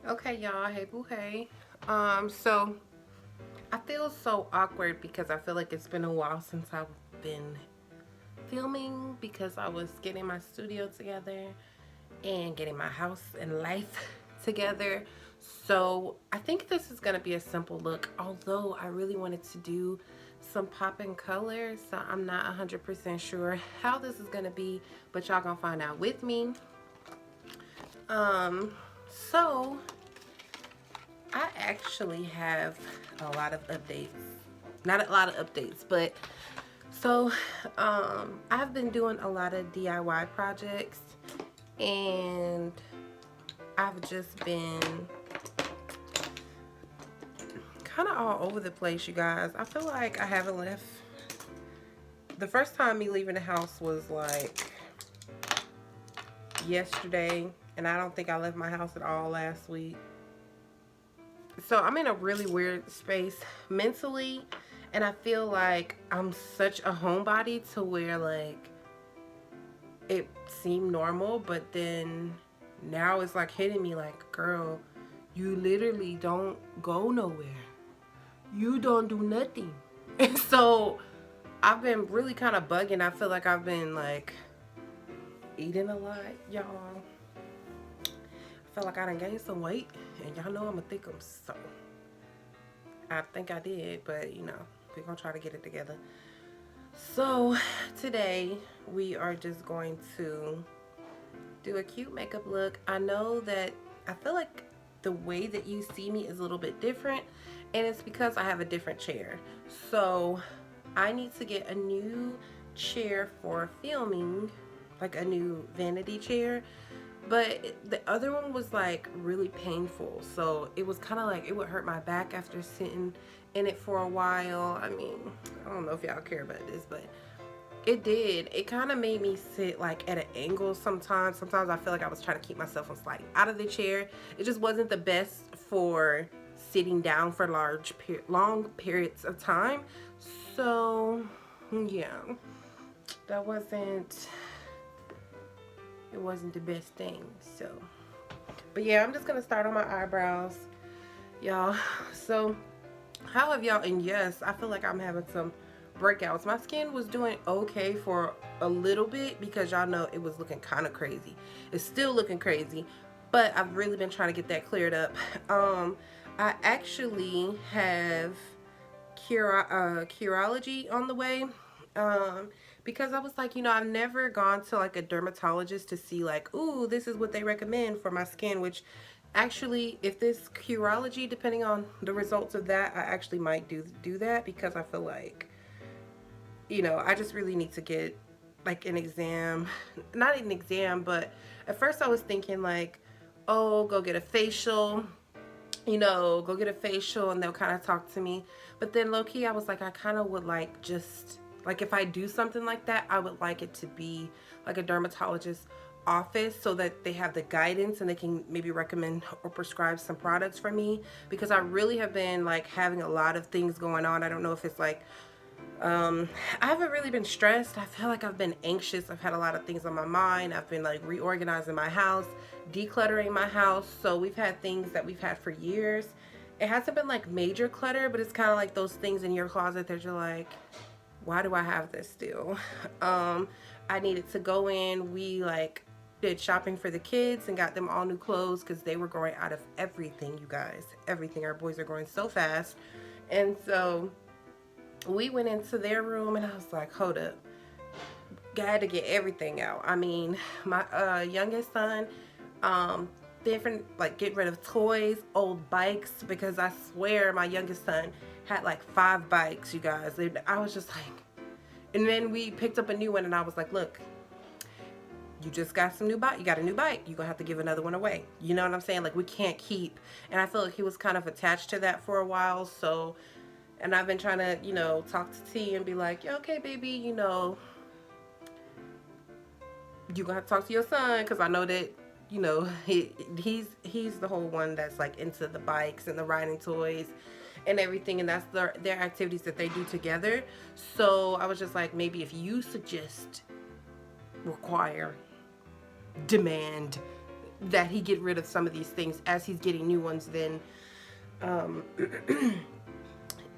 Okay, y'all. Hey, boo, hey. So I feel so awkward because I feel like it's been a while since I've been filming because I was getting my studio together and getting my house and life together. So I think this is gonna be a simple look, although I really wanted to do some popping colors. So I'm not 100% sure how this is gonna be, but y'all gonna find out with me. Um, so I actually have a lot of updates. Not a lot of updates, but so I've been doing a lot of DIY projects and I've just been kind of all over the place, you guys. I feel like I haven't left. The first time me leaving the house was like yesterday, and I don't think I left my house at all last week. So I'm in a really weird space mentally, and I feel like I'm such a homebody to where like it seemed normal, but then now it's like hitting me like, girl, you literally don't go nowhere. You don't do nothing. And so I've been really kind of bugging. I feel like I've been like eating a lot, y'all. I feel like I done gained some weight, and y'all know I'm a thickum, so I think I did, but you know, we're gonna try to get it together. So today we are just going to do a cute makeup look. I know that I feel like the way that you see me is a little bit different, and it's because I have a different chair. So I need to get a new chair for filming, like a new vanity chair. But the other one was like really painful, so it was kind of like it would hurt my back after sitting in it for a while. I mean, I don't know if y'all care about this, but it did. It kind of made me sit like at an angle sometimes. Sometimes I feel like I was trying to keep myself from sliding out of the chair. It just wasn't the best for sitting down for long periods of time. So yeah, that wasn't it wasn't the best thing. So but yeah, I'm just gonna start on my eyebrows, y'all. So how have y'all, and yes, I feel like I'm having some breakouts. My skin was doing okay for a little bit because y'all know it was looking kind of crazy. It's still looking crazy, but I've really been trying to get that cleared up. I actually have Curology on the way. Because I was like, you know, I've never gone to like a dermatologist to see like, ooh, this is what they recommend for my skin, which actually, if this Curology, depending on the results of that, I actually might do that because I feel like, you know, I just really need to get like an exam. Not an exam, but at first I was thinking like, oh, go get a facial, you know, go get a facial and they'll kind of talk to me. But then low key, I was like, I kind of would like just like if I do something like that, I would like it to be like a dermatologist office so that they have the guidance and they can maybe recommend or prescribe some products for me, because I really have been like having a lot of things going on. I don't know if it's like I haven't really been stressed. I feel like I've been anxious. I've had a lot of things on my mind. I've been like reorganizing my house, decluttering my house. So we've had things that we've had for years. It hasn't been like major clutter, but it's kind of like those things in your closet that you're like, why do I have this still? I needed to go in. We like did shopping for the kids and got them all new clothes because they were growing out of everything, you guys. Everything. Our boys are growing so fast. And so we went into their room and I was like, hold up. Got to get everything out. I mean, my youngest son, different, like getting rid of toys, old bikes, because I swear my youngest son had like 5 bikes, you guys. I was just like, and then we picked up a new one and I was like, look, you just got some new bike. You got a new bike. You're going to have to give another one away. You know what I'm saying? Like, we can't keep. And I feel like he was kind of attached to that for a while. So, and I've been trying to, you know, talk to T and be like, yeah, okay, baby, you know, you gonna have to talk to your son because I know that, you know, he's the whole one that's like into the bikes and the riding toys and everything, and that's their activities that they do together. So I was just like, maybe if you suggest, require, demand that he get rid of some of these things. As he's getting new ones, then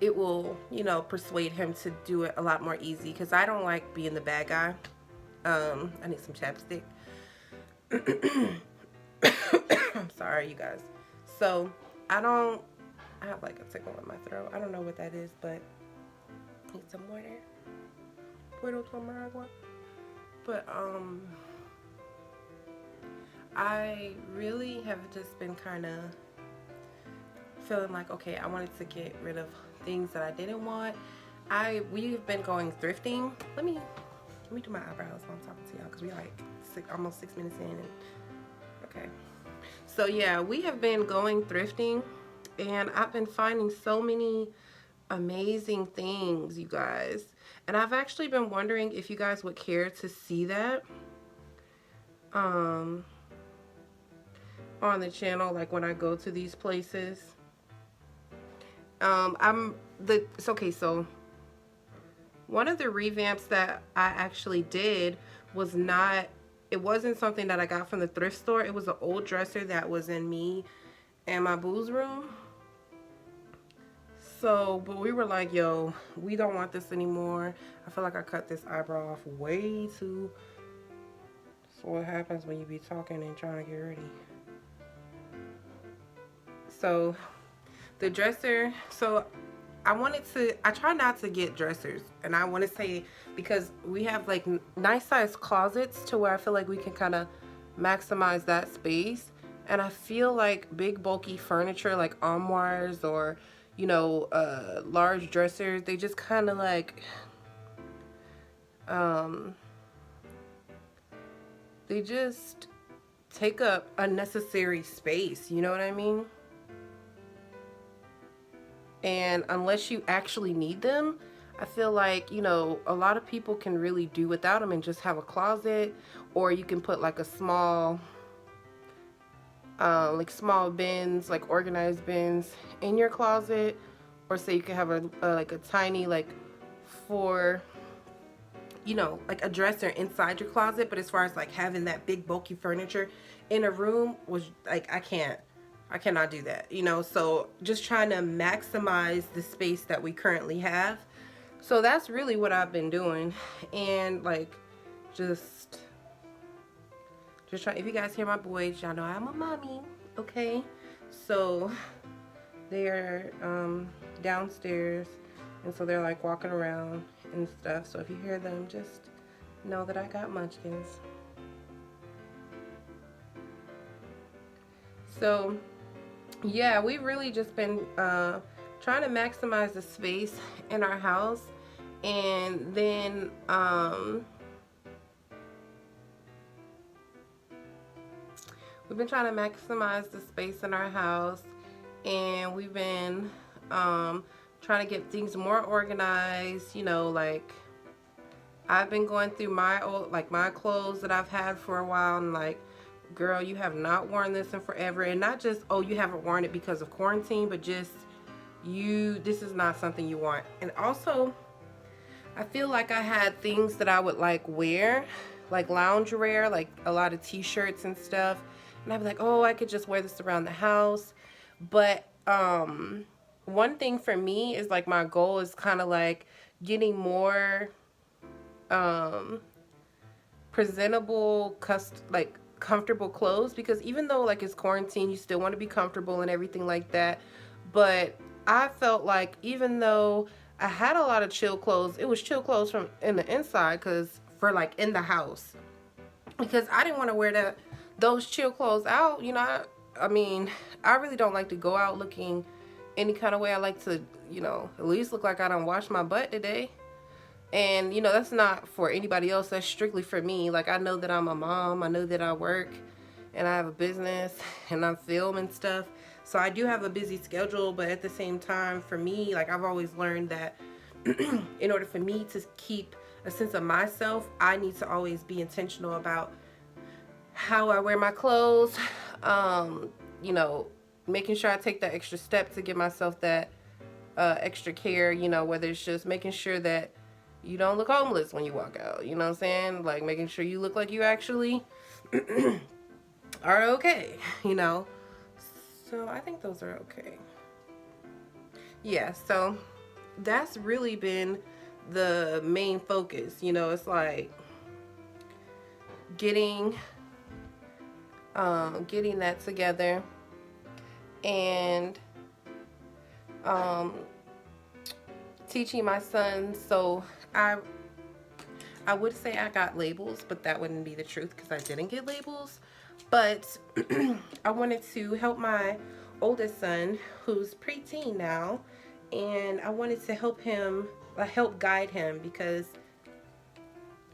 it will, you know, persuade him to do it a lot more easy, because I don't like being the bad guy. I need some chapstick. I'm sorry, you guys. So I have like a tickle in my throat. I don't know what that is, but I need some water. Puedo tomar agua? But I really have just been kind of feeling like, okay, I wanted to get rid of things that I didn't want. We've been going thrifting. Let me do my eyebrows while I'm talking to y'all, because we like almost 6 minutes in. And, okay. So yeah, we have been going thrifting, and I've been finding so many amazing things, you guys. And I've actually been wondering if you guys would care to see that on the channel, like when I go to these places. It's okay, so one of the revamps that I actually did was it wasn't something that I got from the thrift store. It was an old dresser that was in me and my boo's room. So, but we were like, yo, we don't want this anymore. I feel like I cut this eyebrow off way too. So what happens when you be talking and trying to get ready? So the dresser, so I try not to get dressers, and I want to say, because we have like nice sized closets to where I feel like we can kind of maximize that space. And I feel like big bulky furniture like armoires or, you know, large dressers, they just kind of like they just take up unnecessary space, you know what I mean? And unless you actually need them, I feel like, you know, a lot of people can really do without them and just have a closet. Or you can put like a small, like small bins, like organized bins in your closet. Or say you can have like a tiny, like for, you know, like a dresser inside your closet. But as far as like having that big bulky furniture in a room, was like, I cannot do that, you know. So just trying to maximize the space that we currently have. So that's really what I've been doing. And like just trying, if you guys hear my boys, y'all know I'm a mommy, okay? So they're downstairs, and so they're like walking around and stuff. So if you hear them, just know that I got munchkins. So yeah, we've really just been trying to maximize the space in our house. And then we've been trying to maximize the space in our house, and we've been trying to get things more organized, you know. Like I've been going through my old, like my clothes that I've had for a while, and like, girl, you have not worn this in forever. And not just, oh, you haven't worn it because of quarantine, but just this is not something you want. And also, I feel like I had things that I would like wear, like loungewear, like a lot of t-shirts and stuff. And I'd be like, oh, I could just wear this around the house. But one thing for me is like, my goal is kind of like getting more presentable, like comfortable clothes, because even though like it's quarantine, you still want to be comfortable and everything like that. But I felt like even though I had a lot of chill clothes, it was chill clothes from in the inside, because for like in the house, because I didn't want to wear those chill clothes out, you know. I mean, I really don't like to go out looking any kind of way. I like to, you know, at least look like I done washed my butt today. And, you know, that's not for anybody else. That's strictly for me. Like, I know that I'm a mom. I know that I work and I have a business and I film and stuff. So I do have a busy schedule. But at the same time, for me, like, I've always learned that in order for me to keep a sense of myself, I need to always be intentional about how I wear my clothes. You know, making sure I take that extra step to give myself that extra care, you know, whether it's just making sure that you don't look homeless when you walk out, you know what I'm saying? Like making sure you look like you actually are okay, you know. So I think those are okay. Yeah, so that's really been the main focus, you know. It's like getting getting that together, and um teaching my son. So I I would say I got labels, but that wouldn't be the truth because I didn't get labels. But I wanted to help my oldest son, who's preteen now, and I wanted to help him, help guide him, because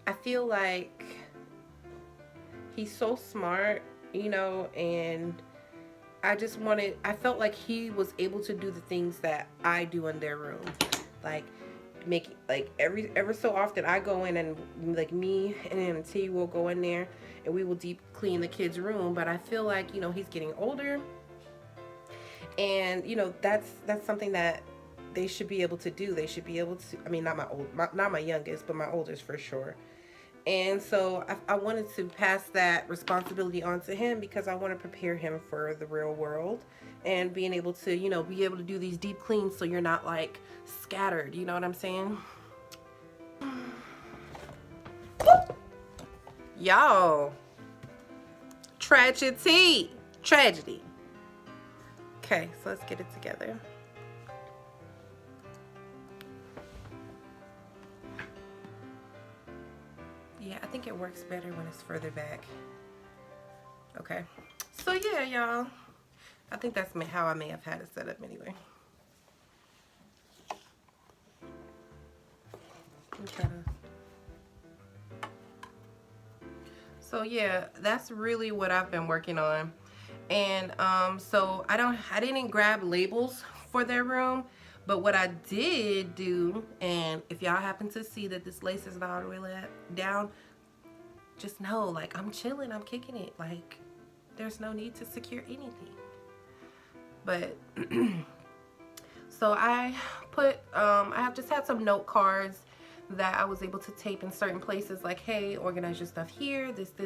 I feel like he's so smart, you know, and I felt like he was able to do the things that I do in their room. Like, make, like, ever so often I go in and, like, me and T will go in there and we will deep clean the kid's room. But I feel like, you know, he's getting older, and, you know, that's something that they should be able to do. They should be able to, I mean, not my youngest, but my oldest for sure. And so I wanted to pass that responsibility on to him because I want to prepare him for the real world and being able to, you know, be able to do these deep cleans so you're not like scattered. You know what I'm saying? Y'all. Tragedy. Tragedy. Okay, so let's get it together. Yeah, I think it works better when it's further back. Okay. So yeah, y'all. I think that's how I may have had it set up anyway. So yeah, that's really what I've been working on. And so I didn't grab labels for their room, but what I did do, and if y'all happen to see that this lace is not all the way down, just know, like, I'm chilling, I'm kicking it. Like, there's no need to secure anything. But so I have just had some note cards that I was able to tape in certain places, like, hey, organize your stuff here, this.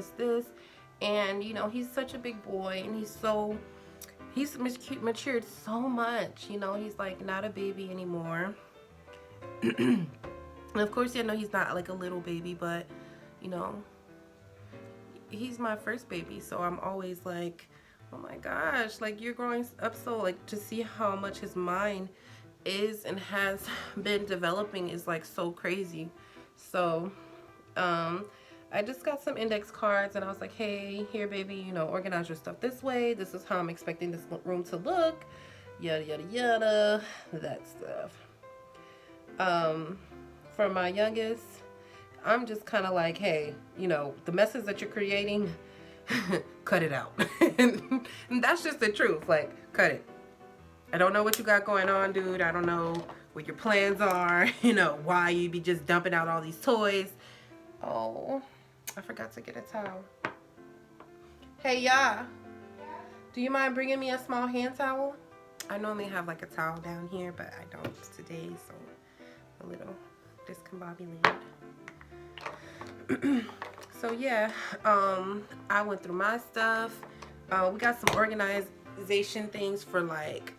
And, you know, he's such a big boy, and he's matured so much, you know. He's like not a baby anymore. And of course, yeah, no, he's not like a little baby, but, you know, he's my first baby, so I'm always like, oh my gosh, like, you're growing up. So, like, to see how much his mind is and has been developing is like so crazy. So I just got some index cards and I was like, hey, here baby, you know, organize your stuff this way, this is how I'm expecting this room to look, yada yada yada, that stuff. For my youngest, I'm just kind of like, hey, you know, the messes that you're creating, cut it out. And that's just the truth. Like, cut it. I don't know what you got going on, dude. I don't know what your plans are. You know, why you be just dumping out all these toys. Oh, I forgot to get a towel. Hey, yeah. Do you mind bringing me a small hand towel? I normally have like a towel down here, but I don't today, so a little discombobulated. So yeah, I went through my stuff. We got some organization things for like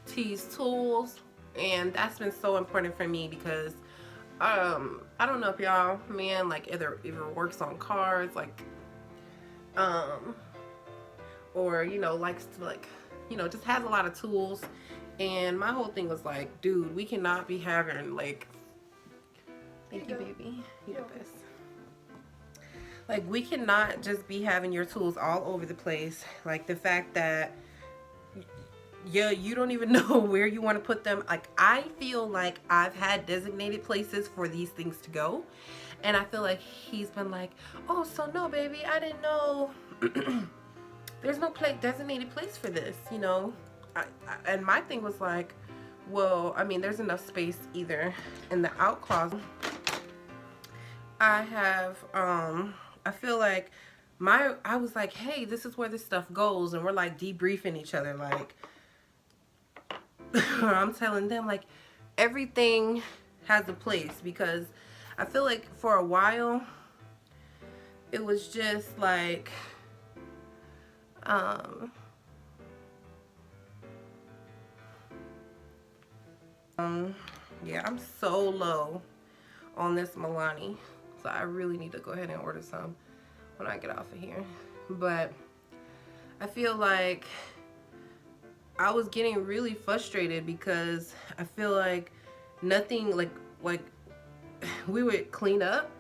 T's tools, and that's been so important for me because I don't know if y'all, man, like either works on cars, like or, you know, likes to, like, you know, just has a lot of tools. And my whole thing was like, dude, we cannot be having like, thank you baby, you the best. Like, we cannot just be having your tools all over the place. Like, the fact that, yeah, you don't even know where you want to put them. Like, I feel like I've had designated places for these things to go. And I feel like he's been like, oh, so no, baby, I didn't know. There's no designated place for this, you know. And my thing was like, well, I mean, there's enough space either in the out closet. I have, I feel like I was like, hey, this is where this stuff goes. And we're like debriefing each other. Like, I'm telling them, like, everything has a place, because I feel like for a while it was just like Um, yeah, I'm so low on this Milani, so I really need to go ahead and order some when I get off of here. But I feel like I was getting really frustrated because I feel like nothing, like we would clean up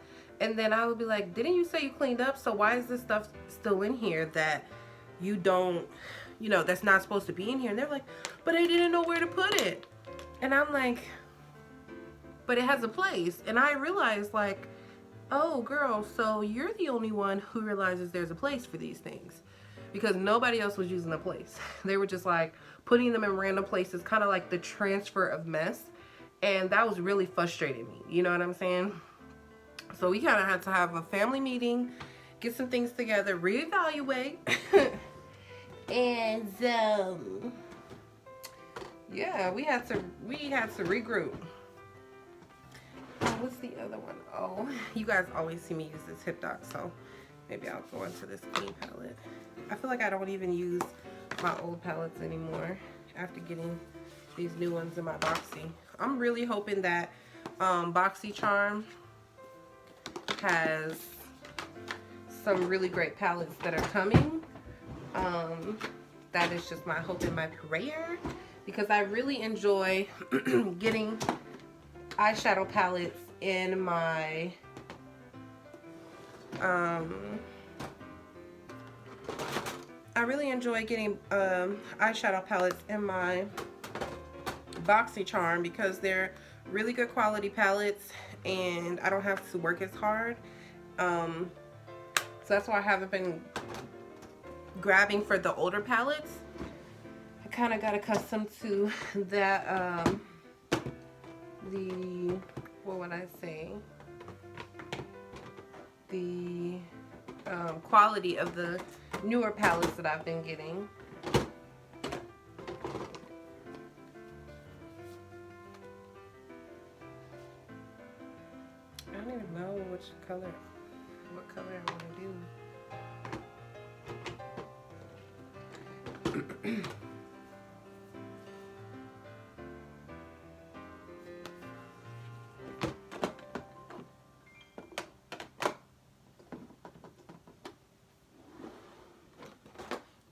and then I would be like, didn't you say you cleaned up? So why is this stuff still in here that you don't, you know, that's not supposed to be in here? And they're like, but I didn't know where to put it. And I'm like, but it has a place. And I realized, like, oh girl, so you're the only one who realizes there's a place for these things, because nobody else was using a place. They were just like putting them in random places, kind of like the transfer of mess. And that was really frustrating me. You know what I'm saying? So we kind of had to have a family meeting, get some things together, reevaluate. And yeah, we had to regroup. Oh, what's the other one? Oh, you guys always see me use this Hip Dot, so maybe I'll go into this clean palette. I feel like I don't even use my old palettes anymore after getting these new ones in my Boxy. I'm really hoping that BoxyCharm has some really great palettes that are coming. That is just my hope and my prayer, because I really enjoy getting eyeshadow palettes in my eyeshadow palettes in my BoxyCharm, because they're really good quality palettes and I don't have to work as hard. So that's why I haven't been grabbing for the older palettes. I kind of got accustomed to that, what would I say? The quality of the newer palettes that I've been getting. I don't even know what color I want to do.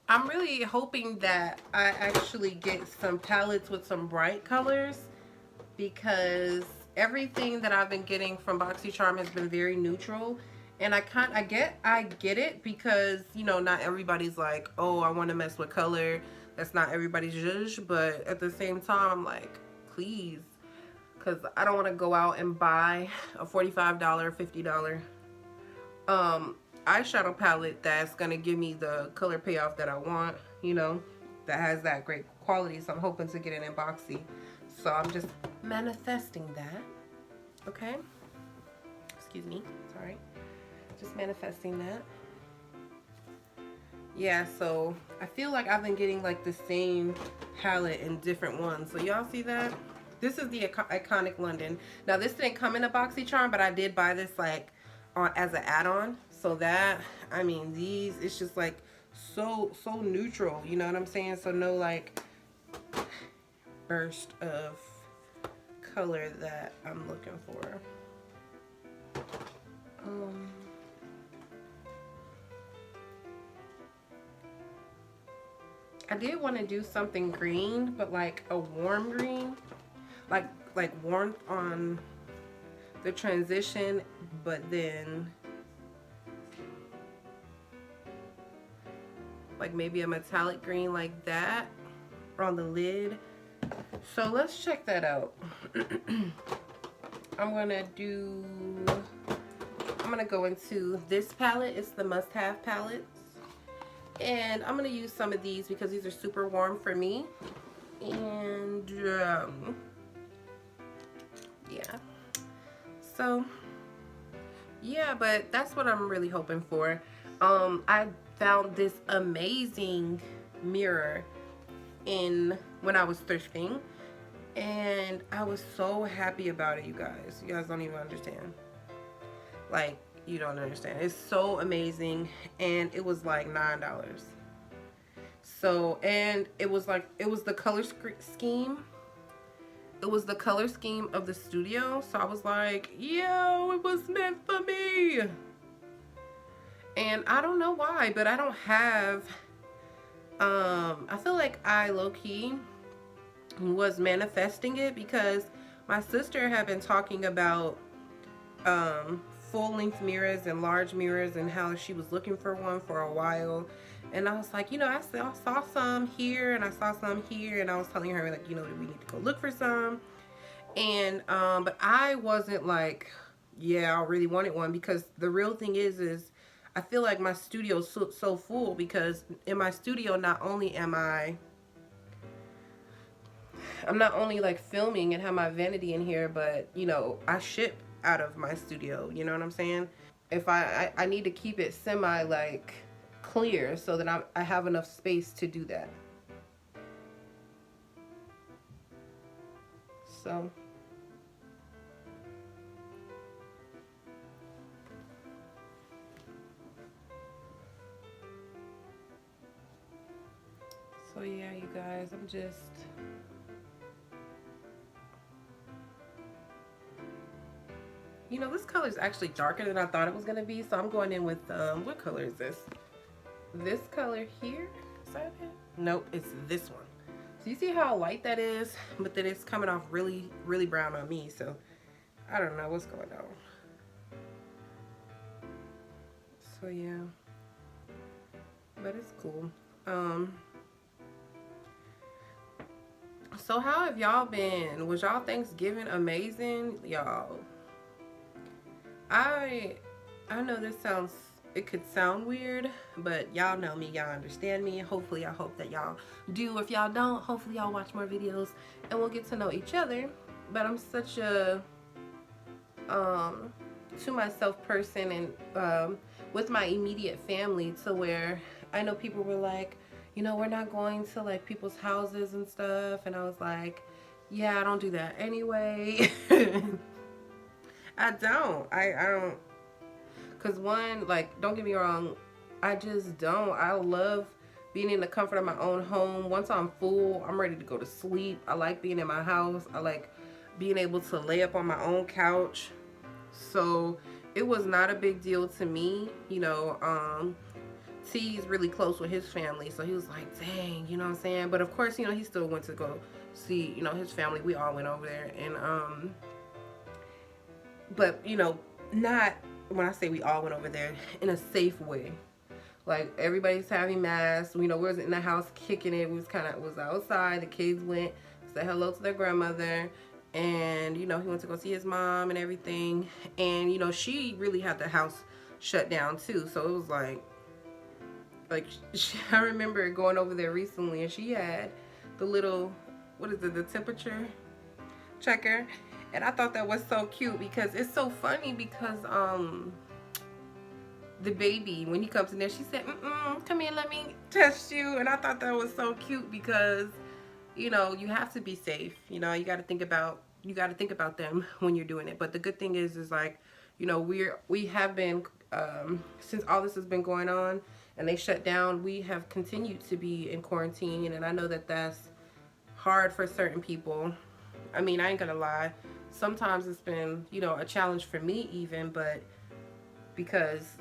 I'm really hoping that I actually get some palettes with some bright colors, because everything that I've been getting from BoxyCharm has been very neutral. And I get it, because, you know, not everybody's like, oh, I want to mess with color. That's not everybody's zhuzh. But at the same time, I'm like, please, because I don't want to go out and buy a $45, $50 eyeshadow palette that's gonna give me the color payoff that I want, you know, that has that great quality. So I'm hoping to get it in Boxy. So I'm just manifesting that. Okay, excuse me, sorry, just manifesting that. Yeah, so I feel like I've been getting like the same palette in different ones. So y'all see that? This is the Iconic London. Now this didn't come in a BoxyCharm, but I did buy this like as an add-on. So that, I mean, these, it's just like so neutral, you know what I'm saying? So no like burst of color that I'm looking for. I did want to do something green, but like a warm green, like warmth on the transition, but then like maybe a metallic green like that on the lid. So let's check that out. I'm gonna go into this palette. It's the must-have palettes, and I'm gonna use some of these because these are super warm for me. And yeah, so yeah, but that's what I'm really hoping for. I found this amazing mirror when I was thrifting, and I was so happy about it, you guys. You guys don't even understand. Like, you don't understand. It's so amazing, and it was like $9. So, and it was like, it was the color scheme. It was the color scheme of the studio. So I was like, yo, it was meant for me. And I don't know why, but I don't have, I feel like I low-key was manifesting it because my sister had been talking about full-length mirrors and large mirrors and how she was looking for one for a while. And I was like, you know, I saw some here and I saw some here, and I was telling her, like, you know, we need to go look for some. And but I wasn't like, yeah, I really wanted one, because the real thing is I feel like my studio's so full, because in my studio not only I'm not only like filming and have my vanity in here, but you know, I ship out of my studio, you know what I'm saying? If I need to keep it semi like clear so that I have enough space to do that. So yeah, you guys, I'm just, you know, this color is actually darker than I thought it was gonna be, so I'm going in with what color is this? This color here? Is that it? Nope, it's this one. So you see how light that is, but then it's coming off really, really brown on me. So I don't know what's going on. So yeah, but it's cool. So how have y'all been? Was y'all Thanksgiving amazing, y'all? I know this sounds, it could sound weird, but y'all know me, y'all understand me. Hopefully, I hope that y'all do. If y'all don't, hopefully y'all watch more videos and we'll get to know each other. But I'm such a to myself person, and with my immediate family, to where I know people were like, you know, we're not going to like people's houses and stuff, and I was like, yeah, I don't do that anyway. I don't, because one, like, don't get me wrong, I just don't. I love being in the comfort of my own home. Once I'm full, I'm ready to go to sleep. I like being in my house. I like being able to lay up on my own couch. So it was not a big deal to me, you know. T's really close with his family, so he was like, dang, you know what I'm saying? But of course, you know, he still went to go see, you know, his family. We all went over there, and but you know, not, when I say we all went over there, in a safe way. Like, everybody's having masks. You know, we was in the house kicking it. We was outside. The kids went, said hello to their grandmother, and you know, he went to go see his mom and everything. And you know, she really had the house shut down too. So it was like I remember going over there recently, and she had the little, what is it, the temperature checker. And I thought that was so cute, because it's so funny, because the baby, when he comes in there, she said, come here, let me test you. And I thought that was so cute, because you know, you have to be safe. You know, you got to think about them when you're doing it. But the good thing is like, you know, we have been, since all this has been going on and they shut down, we have continued to be in quarantine. And I know that that's hard for certain people. I mean, I ain't gonna lie, sometimes it's been, you know, a challenge for me even, but because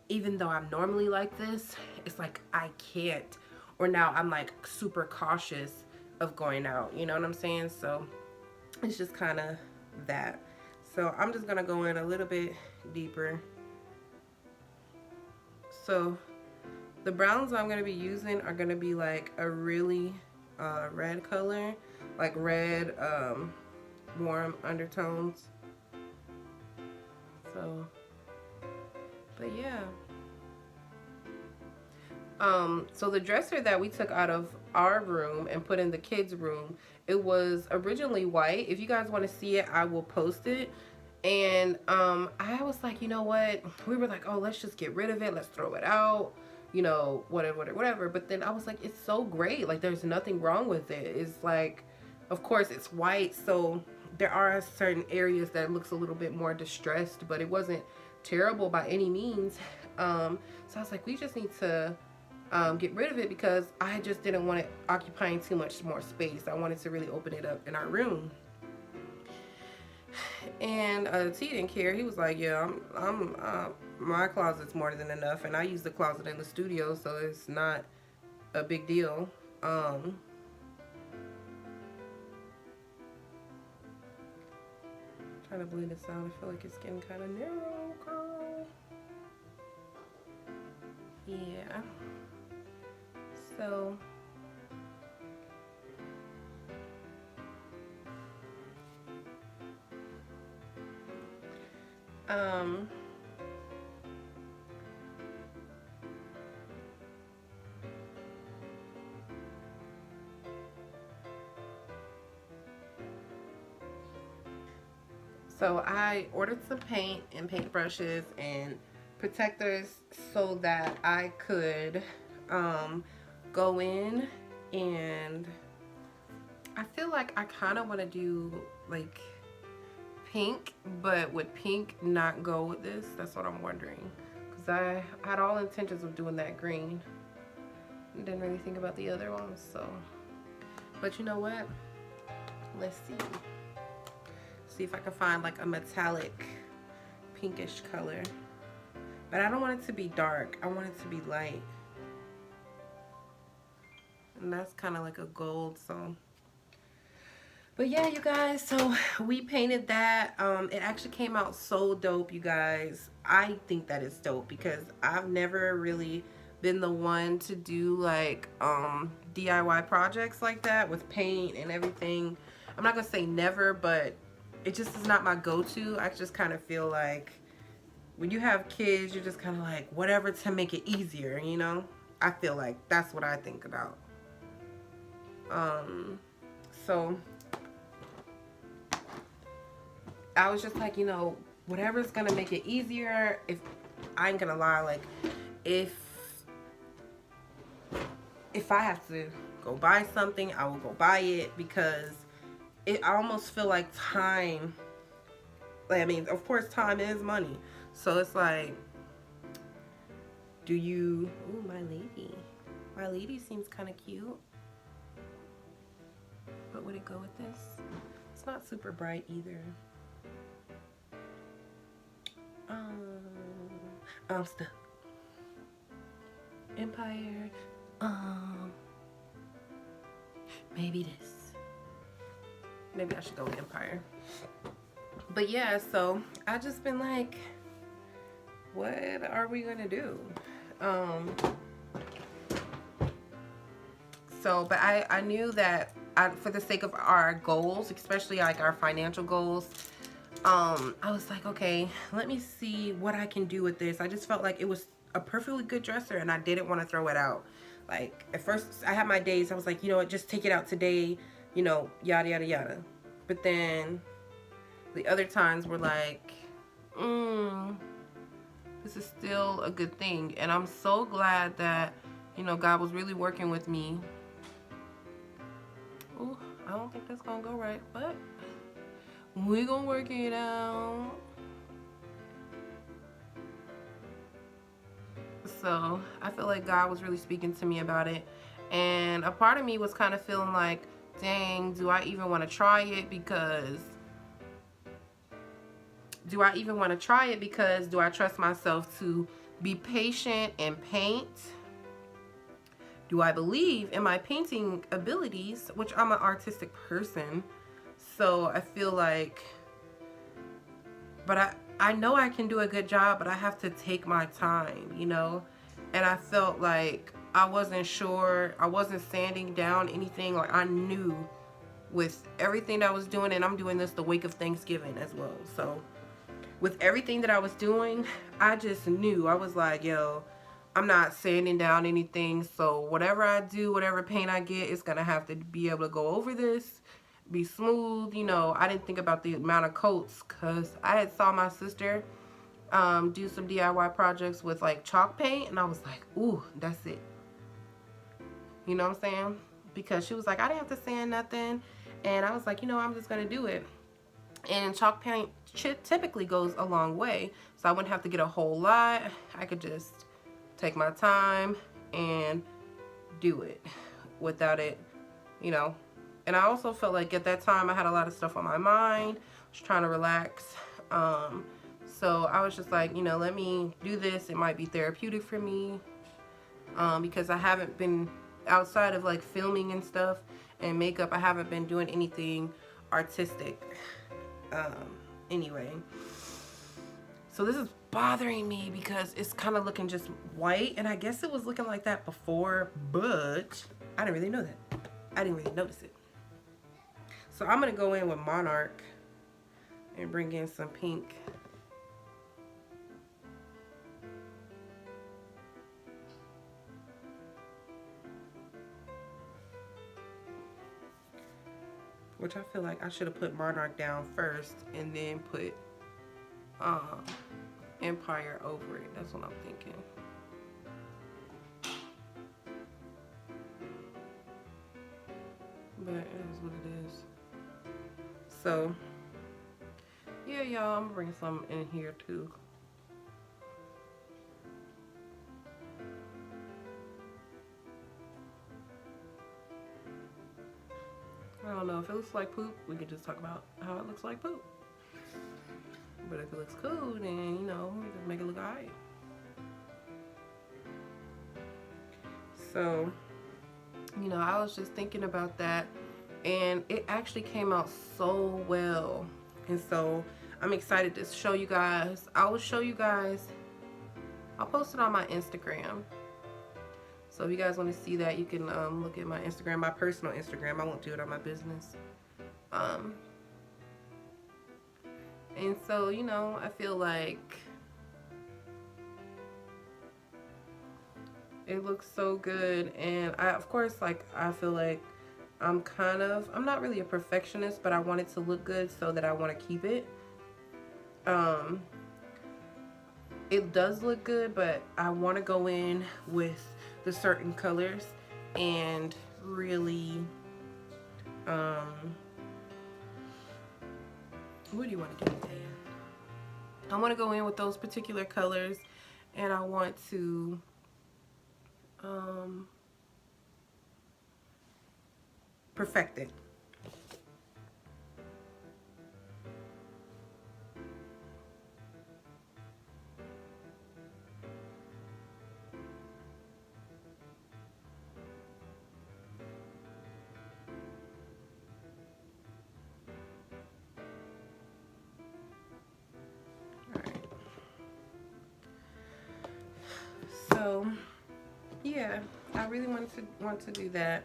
even though I'm normally like this, it's like I can't, or now I'm like super cautious of going out, you know what I'm saying? So it's just kind of that. So I'm just gonna go in a little bit deeper. So the browns I'm gonna be using are gonna be like a really red color, like red warm undertones. So, but yeah. So the dresser that we took out of our room and put in the kids' room, it was originally white. If you guys want to see it, I will post it. And I was like, you know what? We were like, oh, let's just get rid of it. Let's throw it out. You know, whatever. But then I was like, it's so great. Like, there's nothing wrong with it. It's like, of course, it's white. So there are certain areas that looks a little bit more distressed, but it wasn't terrible by any means. So I was like, we just need to get rid of it because I just didn't want it occupying too much more space. I wanted to really open it up in our room. And T didn't care. He was like, yeah, my closet's more than enough, and I use the closet in the studio, so it's not a big deal. Trying to blend this out. I feel like it's getting kind of narrow, girl. Yeah. So so I ordered some paint and paintbrushes and protectors so that I could go in, and I feel like I kind of want to do like pink, but would pink not go with this? That's what I'm wondering, because I had all intentions of doing that green. Didn't really think about the other ones, so. But you know what? Let's see if I can find like a metallic pinkish color. But I don't want it to be dark. I want it to be light. And that's kind of like a gold, so. But yeah, you guys, so we painted that. It actually came out so dope, you guys. I think that is dope because I've never really been the one to do like DIY projects like that with paint and everything. I'm not gonna say never, but it just is not my go-to. I just kind of feel like when you have kids, you're just kind of like whatever to make it easier, you know? I feel like that's what I think about. So I was just like, you know, whatever's gonna make it easier. If I ain't gonna lie, like if I have to go buy something, I will go buy it, because I almost feel like time, like, I mean, of course time is money, so it's like, do you, ooh, my lady seems kind of cute, but would it go with this? It's not super bright either. I'm stuck. Empire. Maybe this. Maybe I should go with Empire. But yeah, so I just been like, what are we gonna do? So, but I knew that for the sake of our goals, especially like our financial goals, I was like, okay, let me see what I can do with this. I just felt like it was a perfectly good dresser and I didn't want to throw it out. Like at first I had my days, I was like, you know what, just take it out today, you know, yada yada yada. But then the other times were like, this is still a good thing. And I'm so glad that, you know, God was really working with me. Ooh, I don't think that's gonna go right, but we're gonna work it out. So I feel like God was really speaking to me about it, and a part of me was kind of feeling like, dang, do I even want to try it? Because do I trust myself to be patient and paint? Do I believe in my painting abilities, which I'm an artistic person, so I feel like, but I know I can do a good job, but I have to take my time, you know? And I felt like I wasn't sure, I wasn't sanding down anything. Like I knew with everything that I was doing, and I'm doing this the week of Thanksgiving as well. So with everything that I was doing, I just knew, I was like, yo, I'm not sanding down anything. So whatever I do, whatever paint I get, it's gonna have to be able to go over this, be smooth. You know, I didn't think about the amount of coats, because I had saw my sister do some DIY projects with like chalk paint, and I was like, ooh, that's it. You know what I'm saying? Because she was like, I didn't have to sand nothing, and I was like, you know, I'm just gonna do it. And chalk paint typically goes a long way, so I wouldn't have to get a whole lot. I could just take my time, and then, you know, I didn't think about the amount of coats, because I had saw my sister do some DIY projects with like chalk paint, and I was like, ooh, that's it. You know what I'm saying? Because she was like, I didn't have to sand nothing, and I was like, you know, I'm just gonna do it. And chalk paint typically goes a long way, so I wouldn't have to get a whole lot. I could just take my time, and do it without it, you know. And I also felt like at that time I had a lot of stuff on my mind. I was trying to relax. So I was just like, you know, let me do this. It might be therapeutic for me, because I haven't been outside of like filming and stuff and makeup. I haven't been doing anything artistic. Anyway, so this is bothering me because it's kind of looking just white, and I guess it was looking like that before, but I didn't really know that. I didn't really notice it. So I'm gonna go in with Monarch and bring in some pink. Which I feel like I should have put Monarch down first and then put Empire over it. That's what I'm thinking. But it is what it is. So yeah, y'all, I'm gonna bring some in here too. I don't know, if it looks like poop, we could just talk about how it looks like poop. But if it looks cool, then, you know, we just make it look alright. So, you know, I was just thinking about that, and it actually came out so well. And so I'm excited to show you guys. I will show you guys. I'll post it on my Instagram. So if you guys want to see that, you can look at my Instagram, my personal Instagram. I won't do it on my business. And so, you know, I feel like it looks so good. And I, of course, like, I feel like I'm not really a perfectionist, but I want it to look good, so that I want to keep it. It does look good, but I want to go in with the certain colors and really, what do you want to do, Mataia? I want to go in with those particular colors, and I want to, perfect it. So yeah, I really want to do that.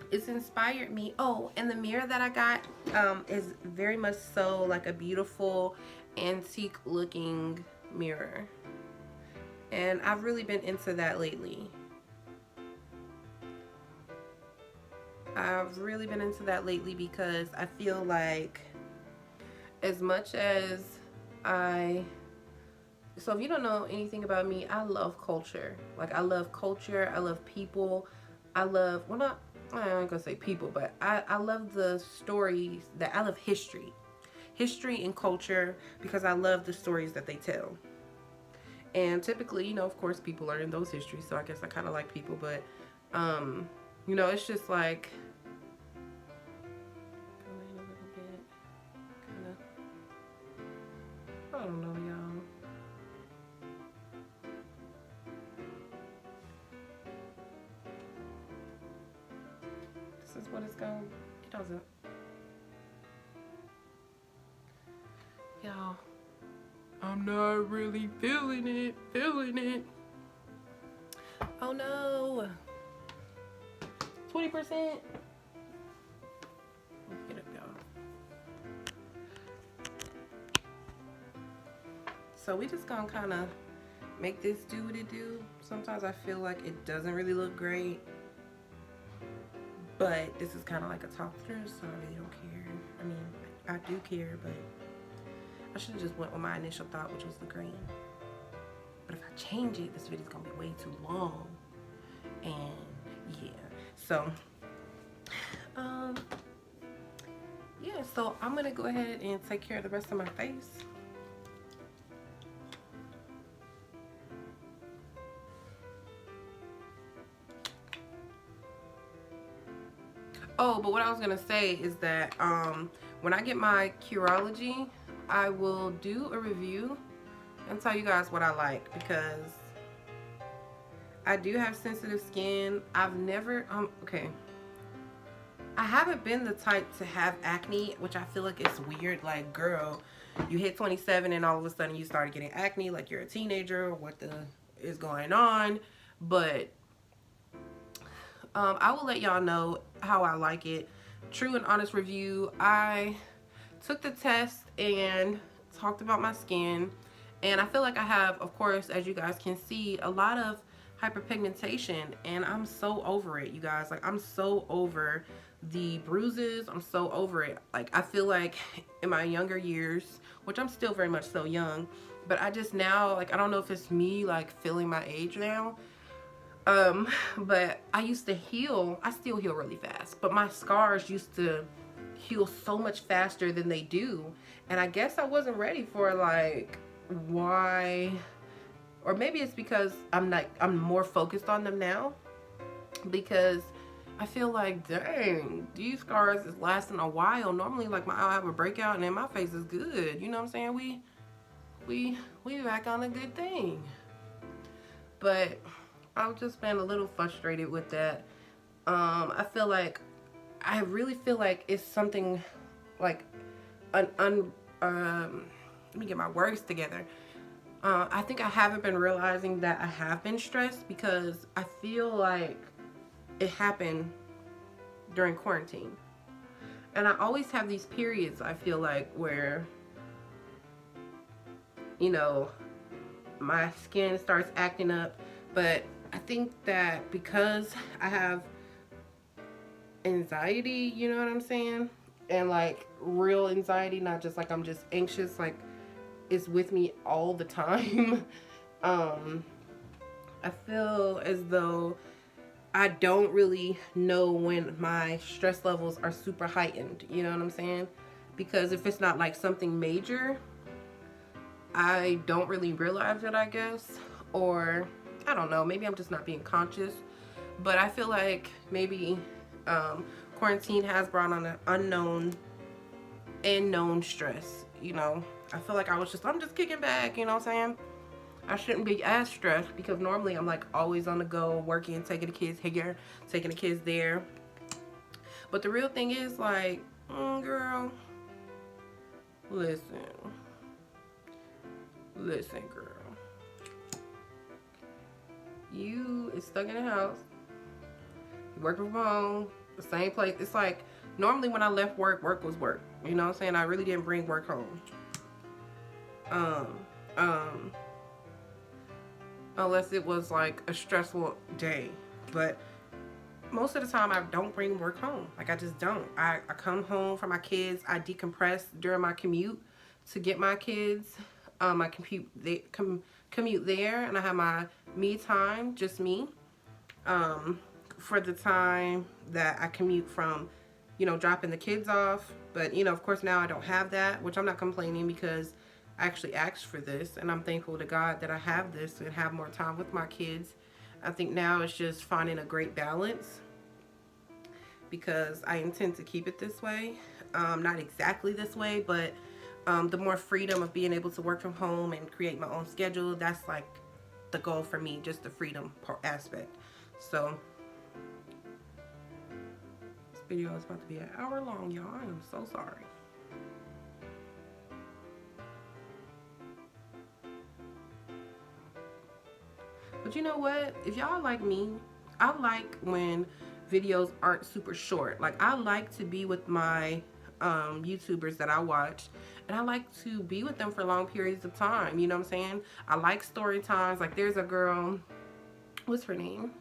It's inspired me. Oh, and the mirror that I got is very much so like a beautiful antique looking mirror, and I've really been into that lately. I've really been into that lately because I feel like, as much as so if you don't know anything about me, I love culture. Like, I love culture, I love people, I love, well, not, I ain't gonna say people, but I love the stories, that I love history and culture, because I love the stories that they tell. And typically, you know, of course, people are in those histories, so I guess I kind of like people, but you know, it's just like, go in a little bit, kind of, I don't know, y'all. This is what it's going. It doesn't. Y'all, I'm not really feeling it. Oh no. 20%. Let's get up, y'all. So we just gonna kind of make this do what it do. Sometimes I feel like it doesn't really look great, but this is kind of like a talk through, so I really don't care. I mean, I do care, but I should have just went with my initial thought, which was the green. But if I change it, this video's gonna be way too long. And yeah, so yeah, so I'm gonna go ahead and take care of the rest of my face. Oh, but what I was gonna say is that when I get my Curology, I will do a review and tell you guys what I like, because I do have sensitive skin. I've never okay. I haven't been the type to have acne, which I feel like it's weird. Like, girl, you hit 27 and all of a sudden you started getting acne like you're a teenager. What the is going on? But I will let y'all know how I like it. True and honest review. I took the test and talked about my skin, and I feel like I have, of course, as you guys can see, a lot of hyperpigmentation, and I'm so over it, you guys. Like, I'm so over the bruises. I'm so over it. Like, I feel like in my younger years, which I'm still very much so young, but I just now, like, I don't know if it's me like feeling my age now. But I used to heal. I still heal really fast, but my scars used to heal so much faster than they do. And I guess I wasn't ready for, like, why, or maybe it's because I'm more focused on them now, because I feel like, dang, these scars is lasting a while. Normally, like, I'll have a breakout and then my face is good. You know what I'm saying? We back on a good thing. But I've just been a little frustrated with that. I really feel like it's something like let me get my words together. I think I haven't been realizing that I have been stressed, because I feel like it happened during quarantine. And I always have these periods, I feel like, where, you know, my skin starts acting up. But I think that because I have anxiety, you know what I'm saying? And like real anxiety, not just like I'm just anxious, like it's with me all the time. I feel as though I don't really know when my stress levels are super heightened, you know what I'm saying? Because if it's not like something major, I don't really realize it, I guess. Or I don't know, maybe I'm just not being conscious. But I feel like maybe quarantine has brought on an unknown and known stress, you know. I feel like I'm just kicking back, you know what I'm saying? I shouldn't be as stressed, because normally I'm like always on the go, working, taking the kids here, taking the kids there. But the real thing is, like, girl, listen, girl. You is stuck in the house, you working from home, the same place. It's like, normally when I left work, work was work. You know what I'm saying? I really didn't bring work home. Unless it was like a stressful day. But most of the time I don't bring work home. Like, I just don't. I come home for my kids. I decompress during my commute to get my kids. I commute there, and I have my me time, just me. For the time that I commute from, you know, dropping the kids off. But, you know, of course now I don't have that, which I'm not complaining, because I actually asked for this, and I'm thankful to God that I have this and have more time with my kids. I think now it's just finding a great balance, because I intend to keep it this way. Not exactly this way, but the more freedom of being able to work from home and create my own schedule, that's like the goal for me, just the freedom aspect. So this video is about to be an hour long, y'all. I am so sorry. But you know what? If y'all like me, I like when videos aren't super short. Like, I like to be with my YouTubers that I watch, and I like to be with them for long periods of time. You know what I'm saying? I like story times. Like, there's a girl, what's her name?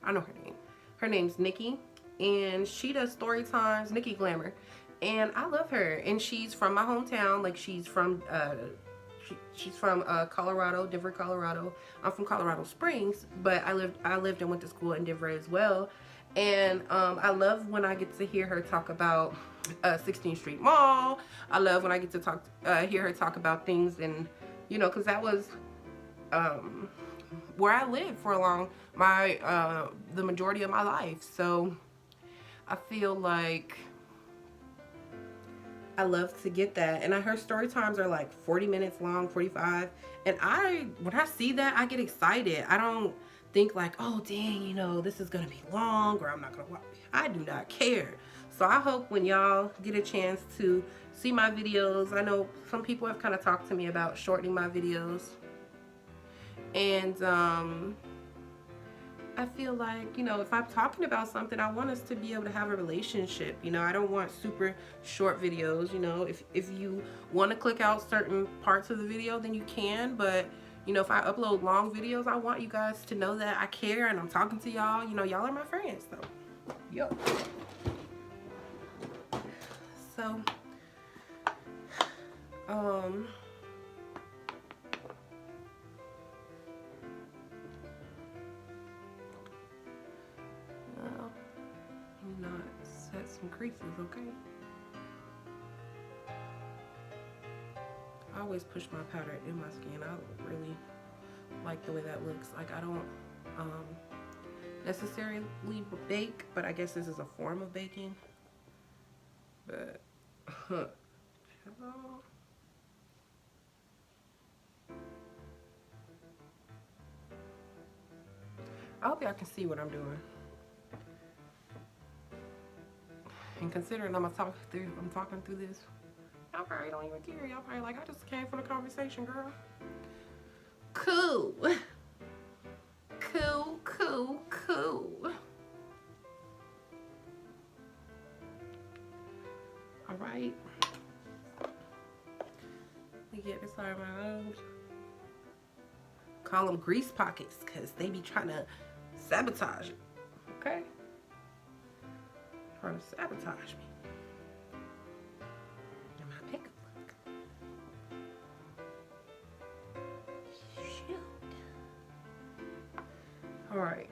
I know her name. Her name's Nikki, and she does story times, Nikki Glamour, and I love her. And she's from my hometown. Like, she's from Colorado, Denver, Colorado. I'm from Colorado Springs, but I lived and went to school in Denver as well. And I love when I get to hear her talk about 16th Street Mall. I love when I get to hear her talk about things, and you know, because that was where I lived for the majority of my life. So I feel like I love to get that. And her story times are like 40 minutes long, 45. And when I see that, I get excited. I don't think like, oh, dang, you know, this is going to be long or I'm not going to watch. I do not care. So I hope when y'all get a chance to see my videos, I know some people have kind of talked to me about shortening my videos. And I feel like, you know, if I'm talking about something, I want us to be able to have a relationship. You know, I don't want super short videos. You know, if you want to click out certain parts of the video, then you can. But, you know, if I upload long videos, I want you guys to know that I care and I'm talking to y'all. You know, y'all are my friends, though. Yo. So, not set some creases, okay? I always push my powder in my skin. I don't really like the way that looks. Like, I don't necessarily bake, but I guess this is a form of baking. But I hope y'all can see what I'm doing. And considering I'm talking through this, y'all probably don't even care. Y'all probably like, I just came from the conversation, girl. Cool. Cool, cool, cool. All right. Let me get this out of my nose. Call them grease pockets because they be trying to sabotage it. Okay? Trying to sabotage me. And my makeup look. Shoot. Alright.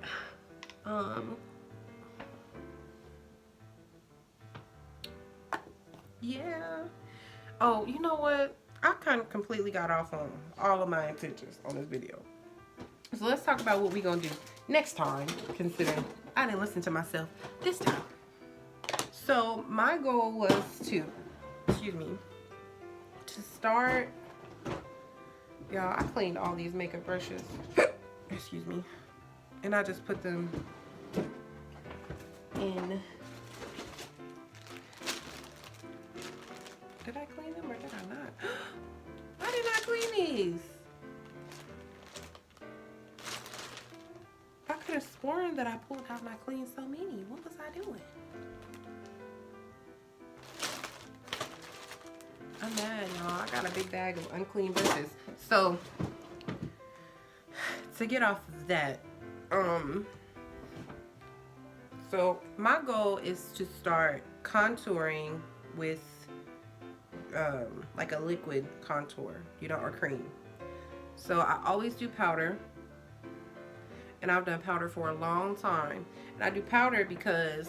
Yeah. Oh, you know what? I kind of completely got off on all of my intentions on this video. So let's talk about what we're going to do next time, considering I didn't listen to myself this time. So my goal was to, to start, y'all, I cleaned all these makeup brushes, excuse me, and I just put them in. Did I clean them or did I not? Why didn't I clean these? I could have sworn that I pulled out my clean so many. What was I doing? I'm mad, y'all. I got a big bag of unclean brushes. So, to get off of that, so my goal is to start contouring with like a liquid contour, you know, or cream. So I always do powder, and I've done powder for a long time. And I do powder because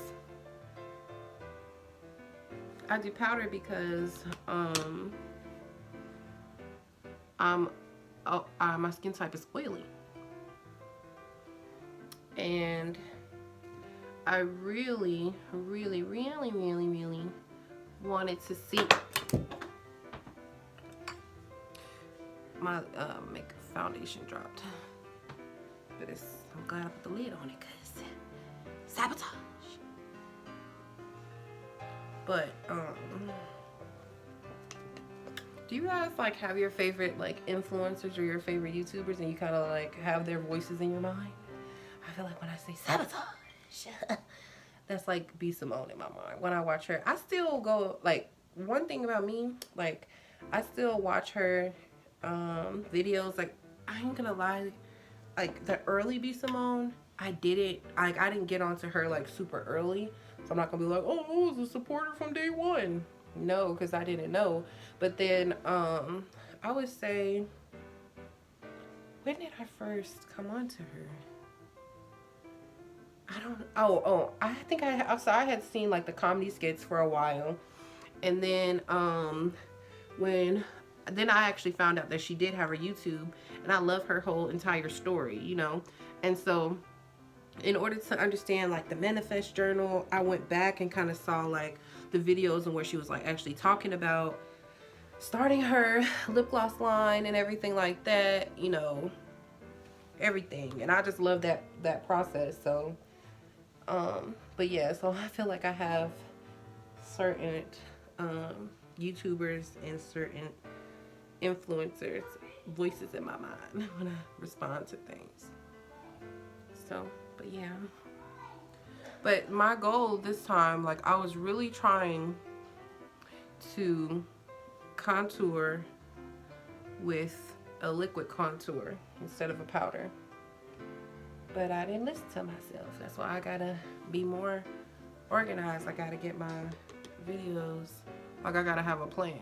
my skin type is oily, and I really wanted to see my makeup foundation dropped, but I'm glad I put the lid on it because sabotage. But do you guys like have your favorite like influencers or your favorite YouTubers and you kind of like have their voices in your mind? I feel like when I say sabotage, that's like B. Simone in my mind. When I watch her, I still go, like, one thing about me, like, I still watch her videos. Like, I ain't gonna lie, like the early B. Simone, I didn't get onto her like super early, so I'm not gonna be like, oh, I was a supporter from day one. No, because I didn't know. But then I would say, when did I first come onto her? I don't. I think I had seen like the comedy skits for a while, and then then I actually found out that she did have her YouTube, and I love her whole entire story, you know. And so in order to understand like the manifest journal, I went back and kind of saw like the videos and where she was like actually talking about starting her lip gloss line and everything like that, you know, everything. And I just love that process. So but yeah, so I feel like I have certain YouTubers and certain influencers voices in my mind when I respond to things. So, but yeah. But my goal this time, like I was really trying to contour with a liquid contour instead of a powder. But I didn't listen to myself. That's why I gotta be more organized. I gotta get my videos, like I gotta have a plan.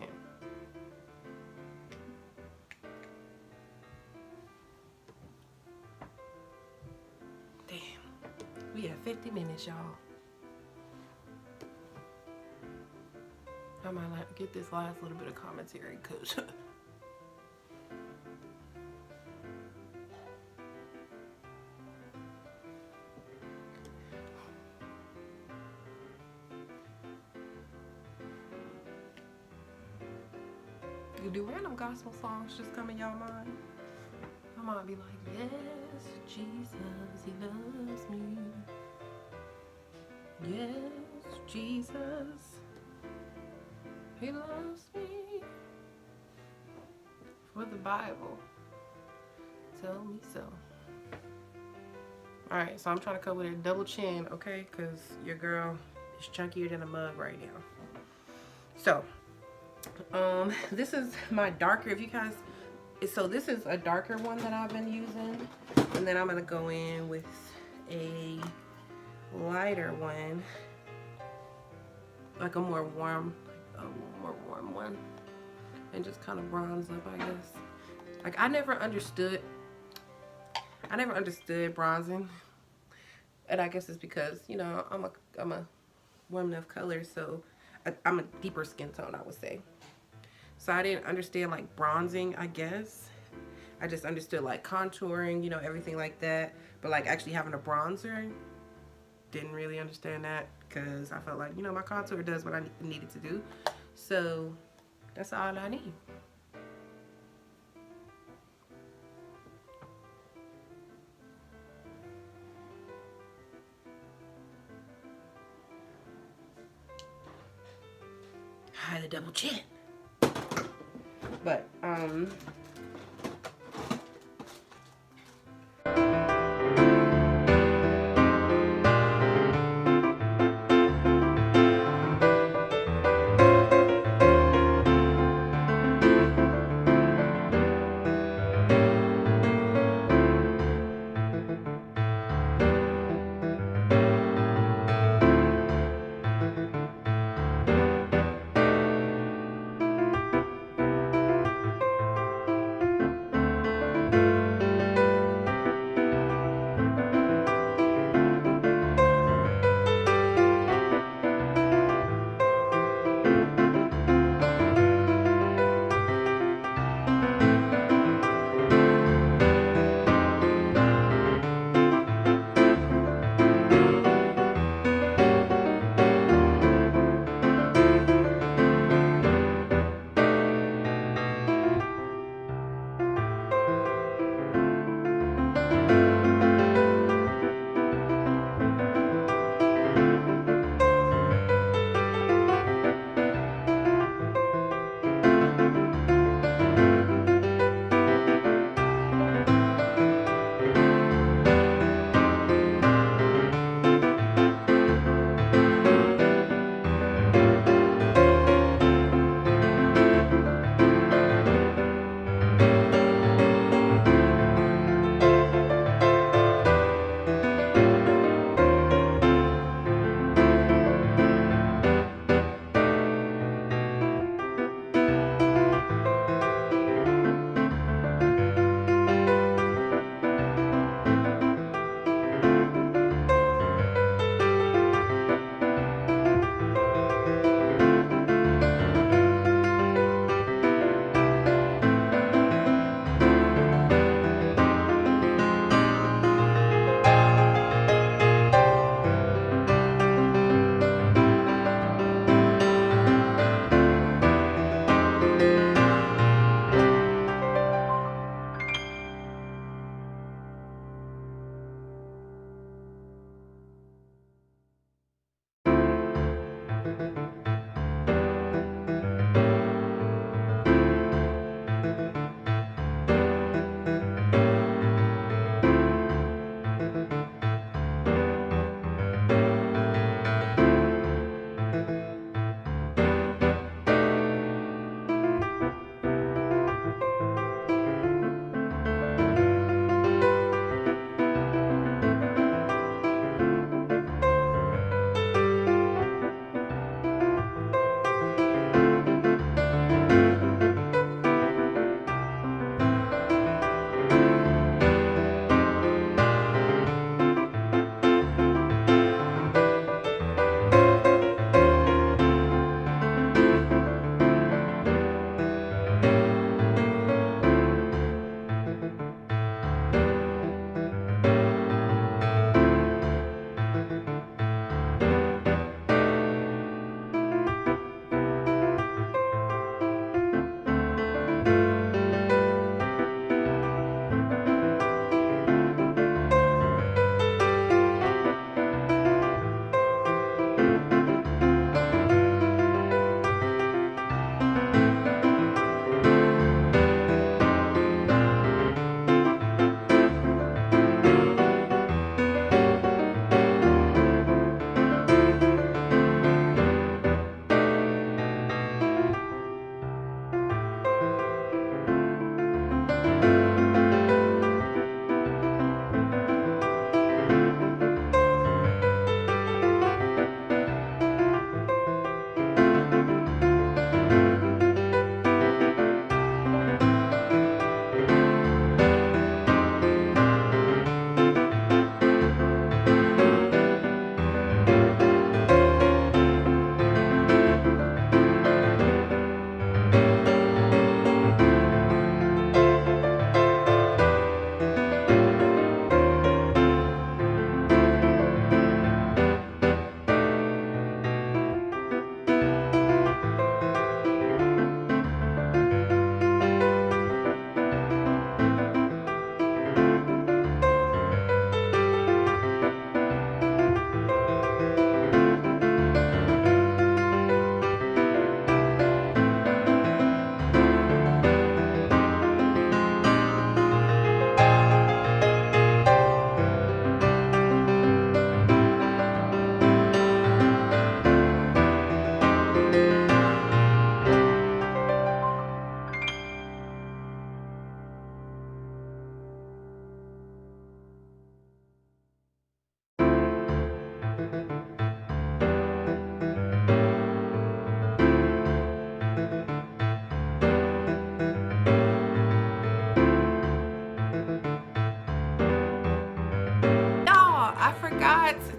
Damn, we have 50 minutes, y'all. I might like get this last little bit of commentary because do random gospel songs just come in y'all mind? I might be like, yes, Jesus, he loves me. Yes, Jesus, he loves me. For the Bible, tell me so. Alright, so I'm trying to come with a double chin, okay? Because your girl is chunkier than a mug right now. So, this is my darker, if you guys, so this is a darker one that I've been using, and then I'm gonna go in with a lighter one, like a more warm one, and just kind of bronze up, I guess. Like I never understood bronzing, and I guess it's because, you know, I'm a woman of color, so I'm a deeper skin tone, I would say. So I didn't understand like bronzing, I guess. I just understood like contouring, you know, everything like that. But like actually having a bronzer, didn't really understand that because I felt like, you know, my contour does what I needed to do. So that's all I need. I had a double chin. But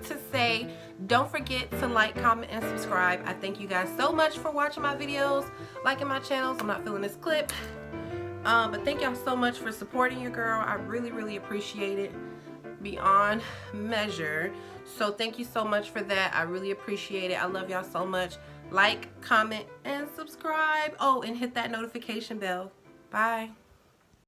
To say, don't forget to like, comment, and subscribe. I thank you guys so much for watching my videos, liking my channels. I'm not feeling this clip, but thank y'all so much for supporting your girl. I really appreciate it beyond measure. So thank you so much for that. I really appreciate it. I love y'all so much. Like, comment, and subscribe. Oh, and hit that notification bell. Bye.